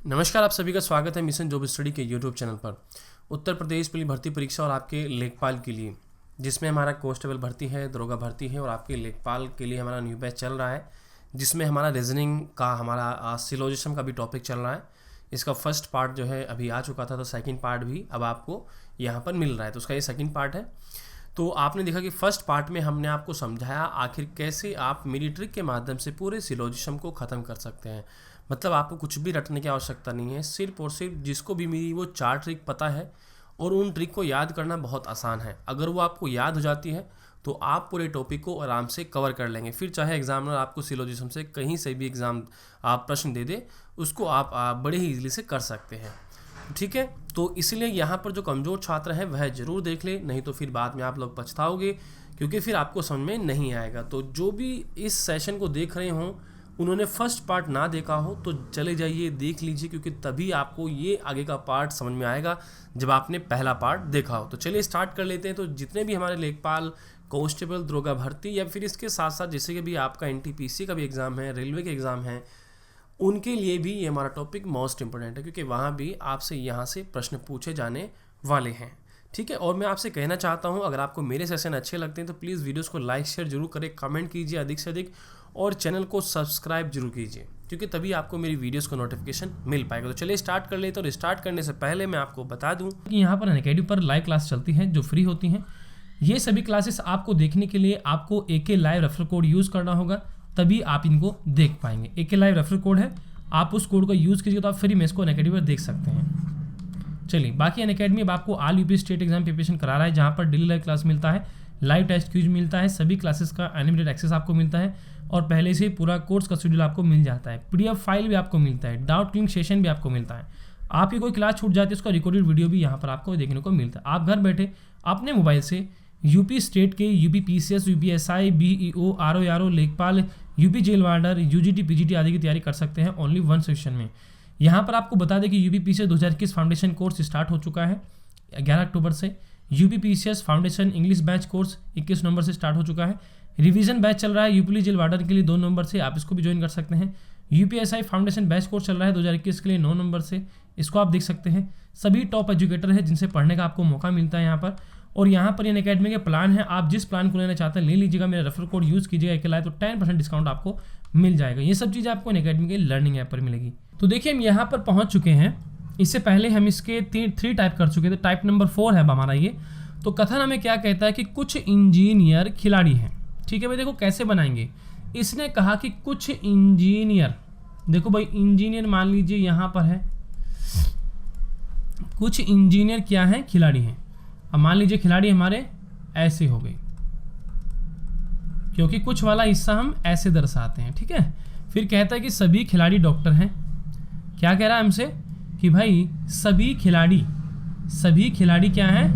नमस्कार, आप सभी का स्वागत है मिशन जॉब स्टडी के यूट्यूब चैनल पर। उत्तर प्रदेश पुलिस भर्ती परीक्षा और आपके लेखपाल के लिए, जिसमें हमारा कांस्टेबल भर्ती है, दरोगा भर्ती है और आपके लेखपाल के लिए हमारा न्यू बैच चल रहा है, जिसमें हमारा रीजनिंग का हमारा सिलोजिज्म का भी टॉपिक चल रहा है। इसका फर्स्ट पार्ट जो है अभी आ चुका था, तो सेकंड पार्ट भी अब आपको यहाँ पर मिल रहा है, तो उसका ये सेकंड पार्ट है। तो आपने देखा कि फर्स्ट पार्ट में हमने आपको समझाया आखिर कैसे आप मेरी ट्रिक के माध्यम से पूरे सिलोजिज्म को ख़त्म कर सकते हैं। मतलब आपको कुछ भी रटने की आवश्यकता नहीं है, सिर्फ और सिर्फ जिसको भी मेरी वो 4 ट्रिक पता है और उन ट्रिक को याद करना बहुत आसान है। अगर वो आपको याद हो जाती है तो आप पूरे टॉपिक को आराम से कवर कर लेंगे। फिर चाहे एग्जामिनर आपको सिलोजिज्म से कहीं से भी एग्जाम आप प्रश्न दे दे, उसको आप बड़े ही ईजिली से कर सकते हैं। ठीक है, तो इसलिए यहाँ पर जो कमज़ोर छात्र है वह ज़रूर देख ले, नहीं तो फिर बाद में आप लोग पछताओगे, क्योंकि फिर आपको समझ में नहीं आएगा। तो जो भी इस सेशन को देख रहे हों, उन्होंने फर्स्ट पार्ट ना देखा हो तो चले जाइए, देख लीजिए, क्योंकि तभी आपको ये आगे का पार्ट समझ में आएगा जब आपने पहला पार्ट देखा हो। तो चलिए स्टार्ट कर लेते हैं। तो जितने भी हमारे लेखपाल, कांस्टेबल, दरोगा भर्ती या फिर इसके साथ साथ जैसे कि भी आपका NTPC का भी एग्ज़ाम है, रेलवे के एग्ज़ाम है, उनके लिए भी ये हमारा टॉपिक मोस्ट इंपॉर्टेंट है, क्योंकि वहाँ भी आपसे यहाँ से प्रश्न पूछे जाने वाले हैं। ठीक है, और मैं आपसे कहना चाहता हूँ, अगर आपको मेरे सेशन अच्छे लगते हैं तो प्लीज़ वीडियोस को लाइक शेयर जरूर करें, कमेंट कीजिए अधिक से अधिक, और चैनल को सब्सक्राइब जरूर कीजिए, क्योंकि तभी आपको मेरी वीडियोस का नोटिफिकेशन मिल पाएगा। तो चलिए स्टार्ट कर लेते हैं। और स्टार्ट करने से पहले मैं आपको बता दूं कि यहाँ पर अनअकैडमी पर लाइव क्लास चलती है जो फ्री होती हैं। ये सभी क्लासेस आपको देखने के लिए आपको AK live referral code use करना होगा, तभी आप इनको देख पाएंगे। AK लाइव रेफरल कोड है, आप उस कोड का यूज़ कीजिए तो आप फ्री में इसको अनअकैडमी पर देख सकते हैं। चलिए, बाकी अनअकैडमी अब आपको all UP state exam preparation करा रहा है, जहाँ पर डेली लाइव क्लास मिलता है, लाइव टेस्ट क्यूज मिलता है, सभी क्लासेस का अनलिमिटेड एक्सेस आपको मिलता है, और पहले से पूरा कोर्स का शेड्यूल आपको मिल जाता है, PDF फाइल भी आपको मिलता है, डाउट क्लियरिंग सेशन भी आपको मिलता है। आपकी कोई क्लास छूट जाती है, उसका रिकॉर्डेड वीडियो भी यहाँ पर आपको देखने को मिलता है। आप घर बैठे अपने मोबाइल से UP स्टेट के UP PCS, UP SI, BEO, RO, लेखपाल, UP jail warder, UGT, PGT आदि की तैयारी कर सकते हैं ओनली वन सेशन में। यहाँ पर आपको बता दें कि UP PCS 2021 foundation course start हो चुका है 11 अक्टूबर से। UP PCS foundation English batch course 21 नवंबर से स्टार्ट हो चुका है। रिवीजन बैच चल रहा है UP जेल वार्डर के लिए 2 नवंबर से, आप इसको भी ज्वाइन कर सकते हैं। UP SI foundation batch course चल रहा है 2021 के लिए 9 नवंबर से, इसको आप देख सकते हैं। सभी टॉप एजुकेटर हैं जिनसे पढ़ने का आपको मौका मिलता है यहाँ पर। और यहाँ पर इन अकेडमी के प्लान है, आप जिस प्लान को लेना चाहते हैं ले लीजिएगा, मेरा रेफरल कोड यूज़ कीजिएगा AK लाइव, तो 10% डिस्काउंट आपको मिल जाएगा। ये सब चीज़ें आपको इन अकेडमी के लर्निंग ऐप पर मिलेगी। तो देखिए, हम यहाँ पर पहुँच चुके हैं। इससे पहले हम इसके 3 टाइप कर चुके थे, टाइप नंबर 4 है हमारा ये। तो कथन हमें क्या कहता है कि कुछ इंजीनियर खिलाड़ी हैं। ठीक है भाई, देखो कैसे बनाएंगे। इसने कहा कि कुछ इंजीनियर, देखो भाई इंजीनियर मान लीजिए यहाँ पर है, कुछ इंजीनियर क्या है, खिलाड़ी हैं। अब मान लीजिए खिलाड़ी हमारे ऐसे हो गई, क्योंकि कुछ वाला हिस्सा हम ऐसे दर्शाते हैं। ठीक है, फिर कहता है कि सभी खिलाड़ी डॉक्टर हैं। क्या कह रहा है हमसे कि भाई सभी खिलाड़ी क्या हैं,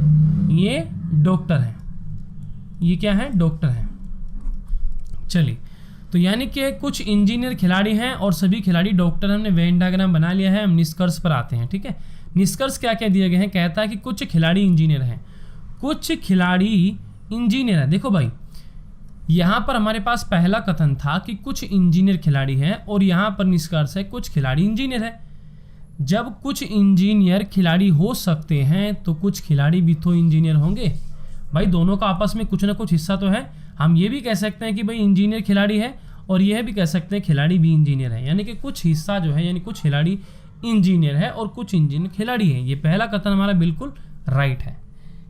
ये डॉक्टर हैं, ये क्या है, डॉक्टर हैं। चलिए, तो यानी कि कुछ इंजीनियर खिलाड़ी हैं और सभी खिलाड़ी डॉक्टर। हमने वेन डायग्राम बना लिया है, हम निष्कर्ष पर आते हैं। ठीक है, निष्कर्ष क्या क्या दिए गए हैं, कहता है कि कुछ खिलाड़ी इंजीनियर हैं, कुछ खिलाड़ी इंजीनियर हैं। देखो भाई, यहाँ पर हमारे पास पहला कथन था कि कुछ इंजीनियर खिलाड़ी हैं, और यहाँ पर निष्कर्ष है कुछ खिलाड़ी इंजीनियर है। जब कुछ इंजीनियर खिलाड़ी हो सकते हैं तो कुछ खिलाड़ी भी तो इंजीनियर होंगे। भाई दोनों का आपस में कुछ ना कुछ हिस्सा तो है। हम ये भी कह सकते हैं कि भाई इंजीनियर खिलाड़ी है, और यह भी कह सकते हैं खिलाड़ी भी इंजीनियर है, यानी कि कुछ हिस्सा जो है, यानी कुछ खिलाड़ी इंजीनियर है और कुछ इंजीनियर खिलाड़ी है। ये पहला कथन हमारा बिल्कुल राइट है।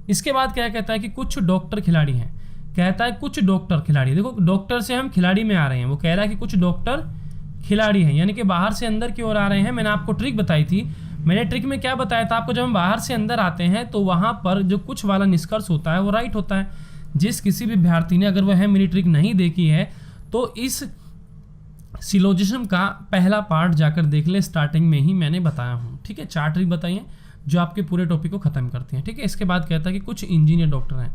इसके बाद क्या कहता है कि कुछ डॉक्टर खिलाड़ी हैं। कहता है कुछ डॉक्टर खिलाड़ी, देखो डॉक्टर से हम खिलाड़ी में आ रहे हैं, वो कह रहा है कि कुछ डॉक्टर खिलाड़ी हैं, यानी कि बाहर से अंदर की ओर आ रहे हैं। मैंने आपको ट्रिक बताई थी, मैंने ट्रिक में क्या बताया था आपको, जब हम बाहर से अंदर आते हैं तो वहाँ पर जो कुछ वाला निष्कर्ष होता है वो राइट होता है। जिस किसी भी विद्यार्थी ने, अगर वह मेरी ट्रिक नहीं देखी है, तो इस सिलोजिज्म का पहला पार्ट जाकर देख ले, स्टार्टिंग में ही मैंने बताया हूँ। ठीक है, 4 ट्रिक बताई हैं जो आपके पूरे टॉपिक को खत्म करती हैं। ठीक है, इसके बाद कहता है कि कुछ इंजीनियर डॉक्टर हैं।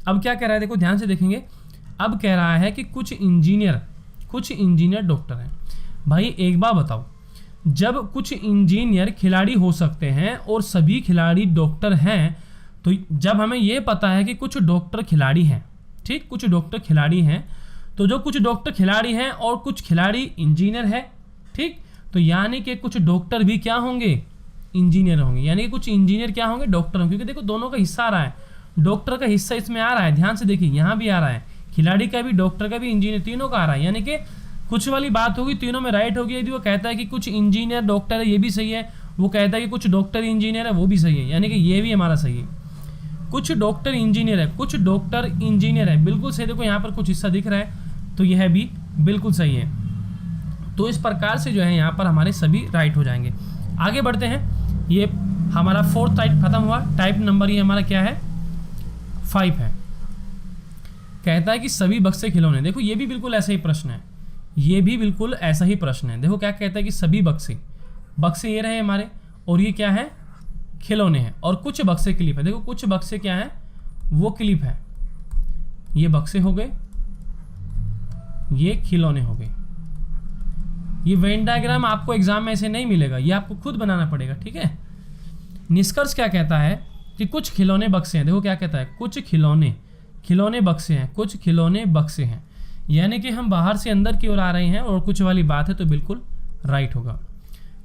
अब क्या कह रहा है, देखो ध्यान से देखेंगे। अब कह रहा है कि कुछ इंजीनियर डॉक्टर हैं। भाई एक बार बताओ, जब कुछ इंजीनियर खिलाड़ी हो सकते हैं और सभी खिलाड़ी डॉक्टर हैं, तो जब हमें ये पता है कि कुछ डॉक्टर खिलाड़ी हैं, ठीक, कुछ डॉक्टर खिलाड़ी हैं, तो जो कुछ डॉक्टर खिलाड़ी हैं और कुछ खिलाड़ी इंजीनियर है, ठीक, तो यानी कि कुछ डॉक्टर भी क्या होंगे, इंजीनियर होंगे, यानी कि कुछ इंजीनियर क्या होंगे, डॉक्टर होंगे, क्योंकि देखो दोनों का हिस्सा आ रहा है, डॉक्टर का हिस्सा इसमें आ रहा है, ध्यान से देखिए यहाँ भी आ रहा है, खिलाड़ी का भी, डॉक्टर का भी, इंजीनियर, तीनों का आ रहा है, यानी कि कुछ वाली बात होगी तीनों में राइट होगी। यदि वो कहता है कि कुछ इंजीनियर डॉक्टर है, ये भी सही है, वो कहता है कि कुछ डॉक्टर इंजीनियर है, वो भी सही है, यानी कि ये भी हमारा सही है। कुछ डॉक्टर इंजीनियर है, कुछ डॉक्टर इंजीनियर है, बिल्कुल सही। देखो यहाँ पर कुछ हिस्सा दिख रहा है, तो यह भी बिल्कुल सही है। तो इस प्रकार से जो है यहाँ पर हमारे सभी राइट हो जाएंगे। आगे बढ़ते हैं, ये हमारा 4th टाइप खत्म हुआ। टाइप नंबर ये हमारा क्या है, 5 है। कहता है कि सभी बक्से खिलौने, देखो ये भी बिल्कुल ऐसा ही प्रश्न है, ये भी बिल्कुल ऐसा ही प्रश्न है। देखो क्या कहता है कि सभी बक्से, बक्से ये रहे हमारे, और ये क्या है, खिलौने हैं, और कुछ बक्से क्लिप है। देखो कुछ बक्से क्या है, वो क्लिप है, ये बक्से हो गए, ये खिलौने हो गए। ये वेन डायग्राम आपको एग्जाम में ऐसे नहीं मिलेगा, ये आपको खुद बनाना पड़ेगा, ठीक है। निष्कर्ष क्या कहता है कि कुछ खिलौने बक्से हैं। देखो क्या कहता है, कुछ खिलौने बक्से हैं, कुछ खिलौने बक्से हैं, यानी कि हम बाहर से अंदर की ओर आ रहे हैं, और कुछ वाली बात है तो बिल्कुल राइट होगा।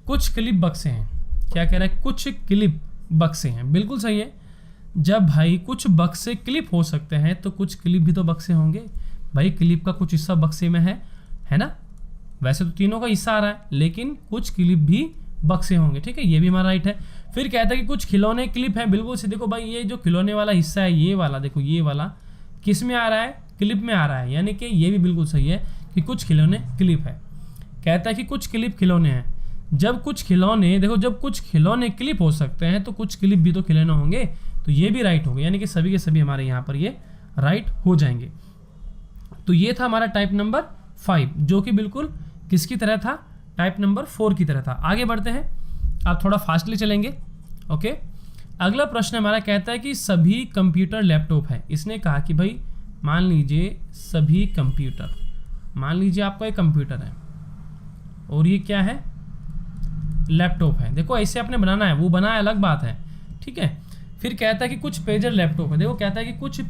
कुछ क्लिप बक्से हैं, क्या कह रहा है, कुछ क्लिप बक्से हैं, बिल्कुल सही है। जब भाई कुछ बक्से क्लिप हो सकते हैं तो कुछ क्लिप भी तो बक्से होंगे भाई, क्लिप का कुछ हिस्सा बक्से में है ना। वैसे तो तीनों का हिस्सा आ रहा है, लेकिन कुछ क्लिप भी बक्से होंगे, ठीक है, ये भी हमारा राइट है। फिर कहता है कि कुछ खिलौने क्लिप हैं, बिल्कुल से। देखो भाई ये जो खिलौने वाला हिस्सा है, ये वाला देखो, ये वाला किस में आ रहा है, क्लिप में आ रहा है, यानी कि ये भी बिल्कुल सही है कि कुछ खिलौने क्लिप है। कहता है कि कुछ क्लिप खिलौने हैं। जब कुछ खिलौने, देखो जब कुछ खिलौने क्लिप हो सकते हैं तो कुछ क्लिप भी तो खिलौने होंगे, तो ये भी राइट होंगे, यानी कि सभी के सभी हमारे यहाँ पर ये राइट हो जाएंगे। तो ये था हमारा टाइप नंबर 5, जो कि बिल्कुल किसकी तरह था, टाइप नंबर 4 की तरह था। आगे बढ़ते हैं, आप थोड़ा फास्टली चलेंगे, ओके। अगला प्रश्न हमारा कहता है कि सभी कंप्यूटर लैपटॉप है। इसने कहा कि भाई मान लीजिए सभी कंप्यूटर, मान लीजिए आपका एक कंप्यूटर है और ये क्या है, लैपटॉप है। देखो ऐसे आपने बनाना है, वो बनाया अलग बात है, ठीक है। फिर कहता है कि कुछ पेजर लैपटॉप है। देखो कहता है कि कुछ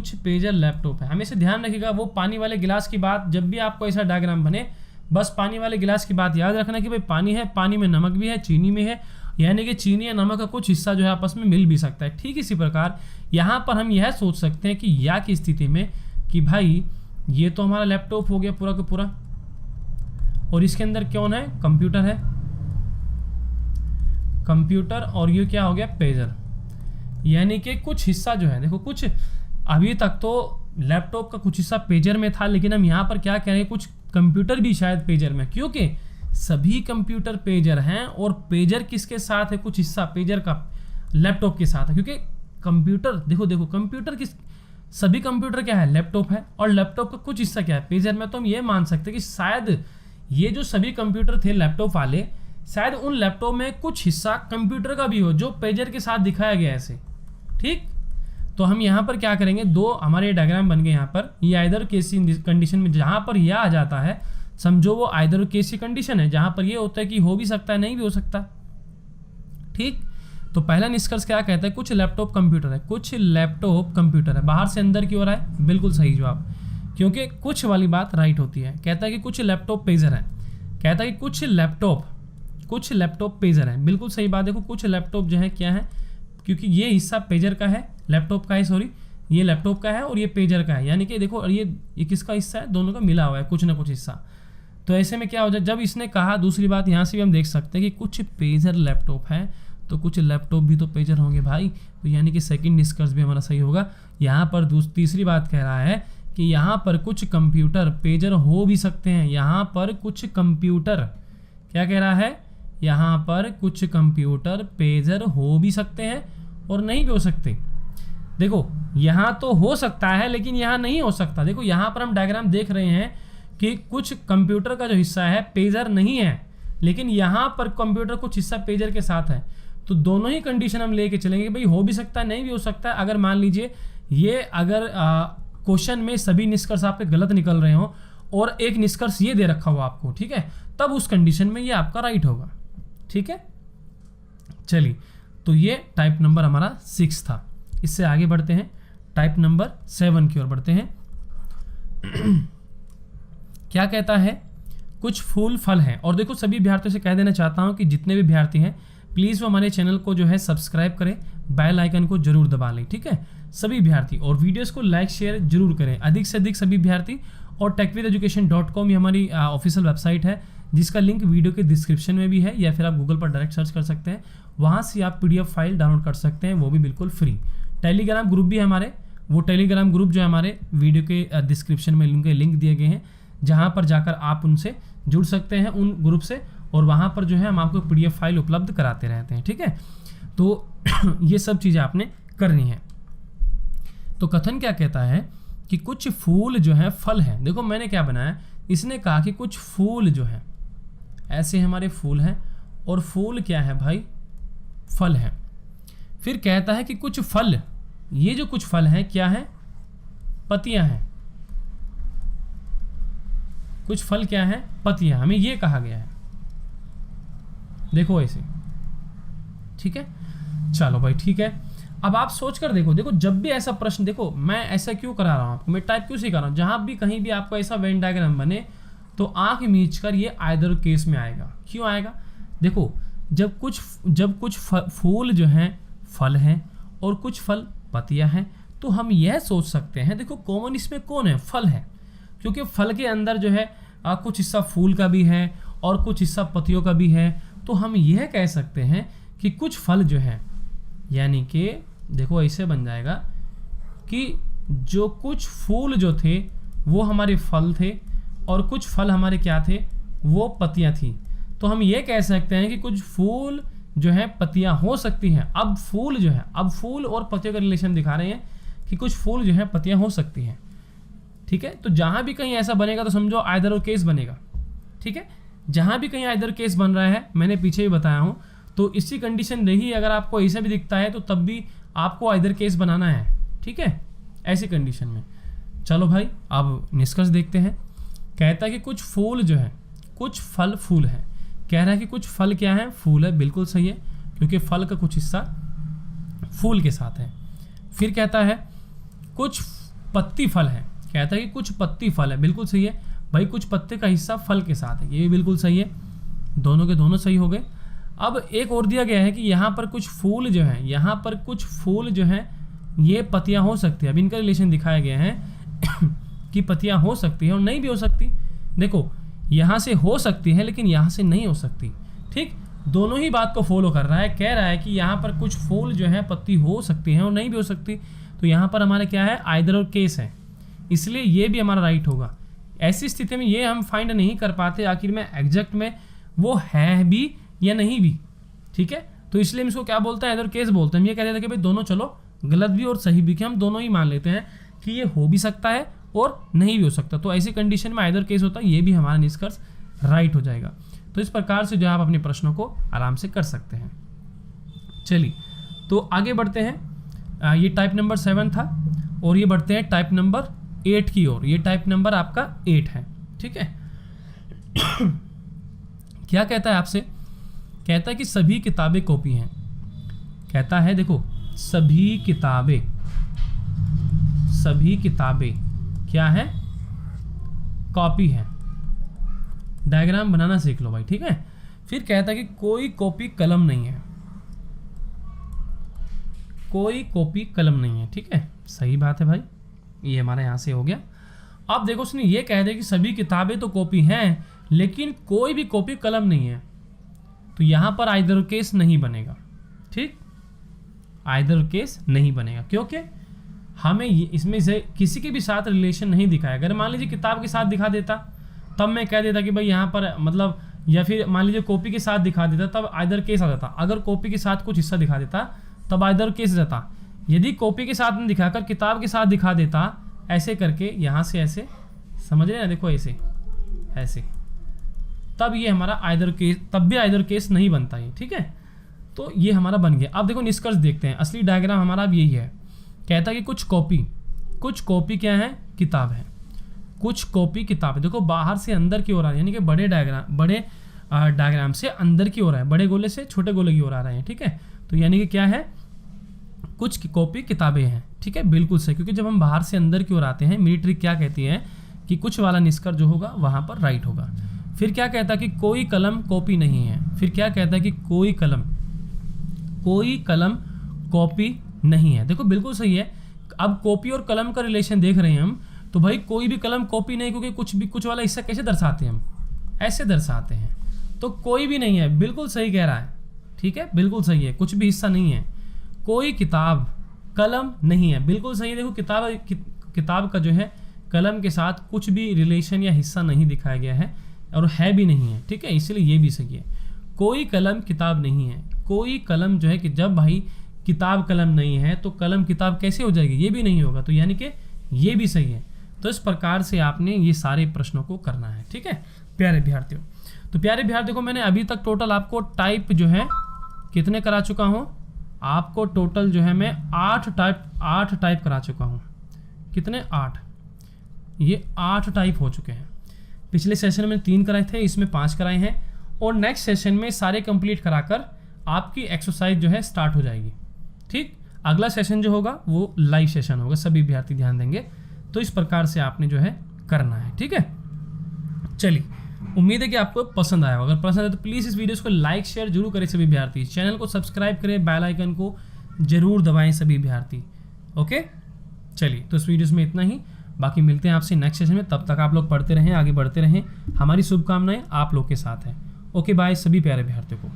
पेजर लैपटॉप है। हमेशा ध्यान रखिएगा, वो पानी वाले गिलास की बात, जब भी आपको ऐसा डायग्राम बने, बस पानी वाले गिलास की बात याद रखना कि भाई पानी है, पानी में नमक भी है, चीनी में है, यानी कि चीनी या नमक का कुछ हिस्सा जो है आपस में मिल भी सकता है। ठीक इसी प्रकार यहाँ पर हम यह सोच सकते हैं कि या की स्थिति में कि भाई ये तो हमारा लैपटॉप हो गया पूरा का पूरा, और इसके अंदर कौन है, कंप्यूटर है, कंप्यूटर, और ये क्या हो गया, पेजर। यानी कि कुछ हिस्सा जो है, देखो कुछ अभी तक तो लैपटॉप का कुछ हिस्सा पेजर में था, लेकिन हम यहाँ पर क्या कह रहे हैं, कुछ कंप्यूटर भी शायद पेजर में, क्योंकि सभी कंप्यूटर पेजर हैं, और पेजर किसके साथ है, कुछ हिस्सा पेजर का लैपटॉप के साथ है, क्योंकि कंप्यूटर देखो कंप्यूटर किस, सभी कंप्यूटर क्या है, लैपटॉप है, और लैपटॉप का कुछ हिस्सा क्या है, पेजर में। तो हम ये मान सकते हैं कि शायद ये जो सभी कंप्यूटर थे लैपटॉप वाले, शायद उन लैपटॉप में कुछ हिस्सा कंप्यूटर का भी हो जो पेजर के साथ दिखाया गया है ऐसे, ठीक। तो हम यहाँ पर क्या करेंगे, दो हमारे डायग्राम बन गए यहाँ पर, ये आइदर केसी कंडीशन में जहाँ पर यह आ जाता है, समझो वो आइदर केसी कंडीशन है, जहाँ पर ये होता है कि हो भी सकता है नहीं भी हो सकता, ठीक। तो पहला निष्कर्ष क्या कहता है, कुछ लैपटॉप कंप्यूटर है, कुछ लैपटॉप कंप्यूटर है, बाहर से अंदर की ओर है, बिल्कुल सही जवाब, क्योंकि कुछ वाली बात राइट होती है। कहता है कि कुछ लैपटॉप पेजर है, कहता है कि कुछ लैपटॉप पेजर है, बिल्कुल सही बात। देखो कुछ लैपटॉप जो है क्या है, क्योंकि ये हिस्सा पेजर का है, लैपटॉप का है, सॉरी ये लैपटॉप का है और ये पेजर का है, यानी कि देखो और ये किसका हिस्सा है, दोनों का मिला हुआ है कुछ ना कुछ हिस्सा। तो ऐसे में क्या हो जाए, जब इसने कहा, दूसरी बात यहाँ से भी हम देख सकते हैं कि कुछ पेजर लैपटॉप है, तो कुछ लैपटॉप भी तो पेजर होंगे भाई, तो यानी कि सेकंड निष्कर्ष भी हमारा सही होगा। यहाँ पर तीसरी बात कह रहा है कि यहाँ पर कुछ कंप्यूटर पेजर हो भी सकते हैं, यहाँ पर कुछ कंप्यूटर क्या कह रहा है, यहाँ पर कुछ कंप्यूटर पेजर हो भी सकते हैं और नहीं भी हो सकते। देखो यहाँ तो हो सकता है लेकिन यहाँ नहीं हो सकता। देखो यहाँ पर हम डायग्राम देख रहे हैं कि कुछ कंप्यूटर का जो हिस्सा है पेजर नहीं है, लेकिन यहाँ पर कंप्यूटर कुछ हिस्सा पेजर के साथ है, तो दोनों ही कंडीशन हम लेके चलेंगे, भाई हो भी सकता है नहीं भी हो सकता है। अगर मान लीजिए ये अगर क्वेश्चन में सभी निष्कर्ष आपके गलत निकल रहे हो और एक निष्कर्ष ये दे रखा हो आपको, ठीक है, तब उस कंडीशन में ये आपका राइट होगा, ठीक है। चलिए, तो ये टाइप नंबर हमारा 6 था। इससे आगे बढ़ते हैं, टाइप नंबर 7 की ओर बढ़ते हैं। क्या कहता है, कुछ फूल फल हैं। और देखो सभी अभ्यर्थियों से कह देना चाहता हूँ कि जितने भी अभ्यर्थी हैं प्लीज़ वो हमारे चैनल को जो है सब्सक्राइब करें, बेल आइकन को जरूर दबा लें, ठीक है सभी अभ्यर्थी। और वीडियोस को लाइक शेयर जरूर करें अधिक से अधिक सभी अभ्यर्थी। और techvideducation.com ये हमारी ऑफिशियल वेबसाइट है, जिसका लिंक वीडियो के डिस्क्रिप्शन में भी है, या फिर आप गूगल पर डायरेक्ट सर्च कर सकते हैं, वहाँ से आप PDF फाइल डाउनलोड कर सकते हैं, वो भी बिल्कुल फ्री। टेलीग्राम ग्रुप भी है हमारे, वो टेलीग्राम ग्रुप जो है हमारे वीडियो के डिस्क्रिप्शन में उनके लिंक दिए गए हैं, जहाँ पर जाकर आप उनसे जुड़ सकते हैं उन ग्रुप से, और वहाँ पर जो है हम आपको PDF फाइल उपलब्ध कराते रहते हैं, ठीक है। तो ये सब चीज़ें आपने करनी है। तो कथन क्या कहता है कि कुछ फूल जो है फल हैं। देखो मैंने क्या बनाया, इसने कहा कि कुछ फूल जो है ऐसे हमारे फूल हैं, और फूल क्या है भाई, फल हैं। फिर कहता है कि कुछ फल, ये जो कुछ फल हैं क्या है, पत्तियां हैं। कुछ फल क्या है, पत्तियां, हमें ये कहा गया है, देखो ऐसे, ठीक है। चलो भाई ठीक है, अब आप सोच कर देखो, देखो जब भी ऐसा प्रश्न, देखो मैं ऐसा क्यों करा रहा हूँ आपको, मैं टाइप क्यों सिखा रहा हूँ, जहां भी कहीं भी आपको ऐसा वेन डायग्राम बने तो आंख मीच कर ये आइदर केस में आएगा। क्यों आएगा, देखो जब कुछ फूल जो हैं फल हैं और कुछ फल पत्तियां हैं, तो हम यह सोच सकते हैं, देखो कॉमन इसमें कौन है, फल है, क्योंकि फल के अंदर जो है कुछ हिस्सा फूल का भी है और कुछ हिस्सा पत्तियों का भी है। तो हम यह कह सकते हैं कि कुछ फल जो है, यानी कि देखो ऐसे बन जाएगा कि जो कुछ फूल जो थे वो हमारे फल थे, और कुछ फल हमारे क्या थे, वो पत्तियां थी। तो हम ये कह सकते हैं कि कुछ फूल जो है पत्तियां हो सकती हैं। अब फूल जो है, अब फूल और पत्तियों का रिलेशन दिखा रहे हैं कि कुछ फूल जो है पत्तियां हो सकती हैं, ठीक है। तो जहां भी कहीं ऐसा बनेगा तो समझो आइदर और केस बनेगा, ठीक है। जहां भी कहीं आइदर केस बन रहा है, मैंने पीछे ही बताया हूं, तो इसी कंडीशन रही, अगर आपको ऐसा भी दिखता है तो तब भी आपको आइदर केस बनाना है, ठीक है, ऐसी कंडीशन में। चलो भाई अब निष्कर्ष देखते हैं। कहता है कि कुछ फूल जो है, कुछ फल फूल है, कह रहा है कि कुछ फल क्या है, फूल है, बिल्कुल सही है, क्योंकि फल का कुछ हिस्सा फूल के साथ है। फिर कहता है कुछ पत्ती फल है, कहता है कि कुछ पत्ती फल है, बिल्कुल सही है भाई, कुछ पत्ते का हिस्सा फल के साथ है, ये भी बिल्कुल सही है, दोनों के दोनों सही हो गए। अब एक और दिया गया है कि यहाँ पर कुछ फूल जो है, यहाँ पर कुछ फूल जो है ये पत्तियाँ हो सकती है। अब इनका रिलेशन दिखाया गया है कि पत्तियाँ हो सकती हैं और नहीं भी हो सकती। देखो यहाँ से हो सकती है लेकिन यहाँ से नहीं हो सकती, ठीक, दोनों ही बात को फॉलो कर रहा है। कह रहा है कि यहाँ पर कुछ फूल जो है पत्ती हो सकती हैं और नहीं भी हो सकती, तो यहाँ पर हमारा क्या है, आइदर और केस है, इसलिए ये भी हमारा राइट होगा। ऐसी स्थिति में ये हम फाइंड नहीं कर पाते आखिर में एग्जैक्ट में वो है भी या नहीं भी, ठीक है। तो इसलिए हम इसको क्या बोलते हैं, आइदर केस बोलते हैं। हम ये कह रहे थे कि भाई दोनों चलो गलत भी और सही भी, कि हम दोनों ही मान लेते हैं कि ये हो भी सकता है और नहीं भी हो सकता। तो ऐसी कंडीशन में आइदर केस होता है, ये भी हमारा निष्कर्ष राइट हो जाएगा। तो इस प्रकार से जो आप अपने प्रश्नों को आराम से कर सकते हैं। चलिए तो आगे बढ़ते हैं। ये टाइप नंबर 7 था और ये बढ़ते हैं टाइप नंबर 8 की ओर। ये टाइप नंबर आपका 8 है, ठीक है। क्या कहता है आपसे, कहता है कि सभी किताबें कॉपी हैं। कहता है देखो सभी किताबें क्या है, कॉपी है। डायग्राम बनाना सीख लो भाई, ठीक है। फिर कहता है कि कोई कॉपी कलम नहीं है, कोई कॉपी कलम नहीं है, ठीक है, सही बात है भाई, ये हमारा यहाँ से हो गया। अब देखो उसने ये कह दिया कि सभी किताबें तो कॉपी हैं लेकिन कोई भी कॉपी कलम नहीं है, तो यहाँ पर आइदर केस नहीं बनेगा, ठीक, आइदर केस नहीं बनेगा, क्योंकि हमें इसमें से किसी के भी साथ रिलेशन नहीं दिखाया। अगर मान लीजिए किताब के साथ दिखा देता तब मैं कह देता कि भाई यहाँ पर मतलब, या फिर मान लीजिए कॉपी के साथ दिखा देता तब आइदर केस आ जाता। अगर कॉपी के साथ कुछ हिस्सा दिखा देता तब आइदर केस रहता। यदि कॉपी के साथ नहीं दिखाकर किताब के साथ दिखा देता, ऐसे करके यहाँ से ऐसे, समझ रहे हैं, देखो ऐसे ऐसे, तब ये हमारा आइदर केस, तब भी आइदर केस नहीं बनता ये, ठीक है। तो ये हमारा बन गया। अब देखो निष्कर्ष देखते हैं, असली डायग्राम हमारा अब यही है। कहता है कि कुछ कॉपी क्या है, किताब है, कुछ कॉपी किताब है। देखो बाहर से अंदर की ओर आ रही है, यानी कि बड़े डायग्राम से अंदर की ओर है, बड़े गोले से छोटे गोले की ओर आ रहे हैं, ठीक है। तो यानी कि क्या है, कुछ कॉपी किताबें हैं, ठीक है, बिल्कुल सही, क्योंकि जब हम बाहर से अंदर की ओर आते हैं, मेरी ट्रिक क्या कहती है कि कुछ वाला निष्कर्ष जो होगा वहाँ पर राइट होगा। फिर क्या कहता है कि कोई कलम कॉपी नहीं है, फिर क्या कहता है कि कोई कलम कॉपी नहीं है। देखो बिल्कुल सही है। अब कॉपी और कलम का रिलेशन देख रहे हैं हम, तो भाई कोई भी कलम कॉपी नहीं, क्योंकि कुछ वाला हिस्सा कैसे दर्शाते हैं हम, ऐसे दर्शाते हैं, तो कोई भी नहीं है, बिल्कुल सही कह रहा है, ठीक है, बिल्कुल सही है, कुछ भी हिस्सा नहीं है। कोई किताब कलम नहीं है, बिल्कुल सही है। देखो किताब का जो है कलम के साथ कुछ भी रिलेशन या हिस्सा नहीं दिखाया गया है और है भी नहीं है, ठीक है, इसलिए ये भी सही है। कोई कलम किताब नहीं है, कोई कलम जो है कि जब भाई किताब कलम नहीं है तो कलम किताब कैसे हो जाएगी, ये भी नहीं होगा, तो यानी कि ये भी सही है। तो इस प्रकार से आपने ये सारे प्रश्नों को करना है, ठीक है प्यारे विद्यार्थियों। तो प्यारे विद्यार्थियों को मैंने अभी तक टोटल आपको टाइप जो है कितने करा चुका हूँ, आपको टोटल जो है मैं 8 टाइप करा चुका हूँ। कितने? 8। ये 8 टाइप हो चुके हैं। पिछले सेशन में 3 कराए थे, इसमें 5 कराए हैं, और नेक्स्ट सेशन में सारे कंप्लीट कराकर आपकी एक्सरसाइज जो है स्टार्ट हो जाएगी, ठीक। अगला सेशन जो होगा वो लाइव सेशन होगा, सभी विद्यार्थी ध्यान देंगे। तो इस प्रकार से आपने जो है करना है, ठीक है। चलिए, उम्मीद है कि आपको पसंद आया। अगर पसंद आए तो प्लीज़ इस वीडियो को लाइक शेयर जरूर करें सभी विद्यार्थी, चैनल को सब्सक्राइब करें, बेल आइकन को जरूर दबाएं सभी विद्यार्थी। ओके, चलिए, तो इस वीडियो में इतना ही, बाकी मिलते हैं आपसे नेक्स्ट सेशन में। तब तक आप लोग पढ़ते रहें, आगे बढ़ते रहें, हमारी शुभकामनाएं आप लोग के साथ हैं। ओके बाय सभी प्यारे विद्यार्थियों को।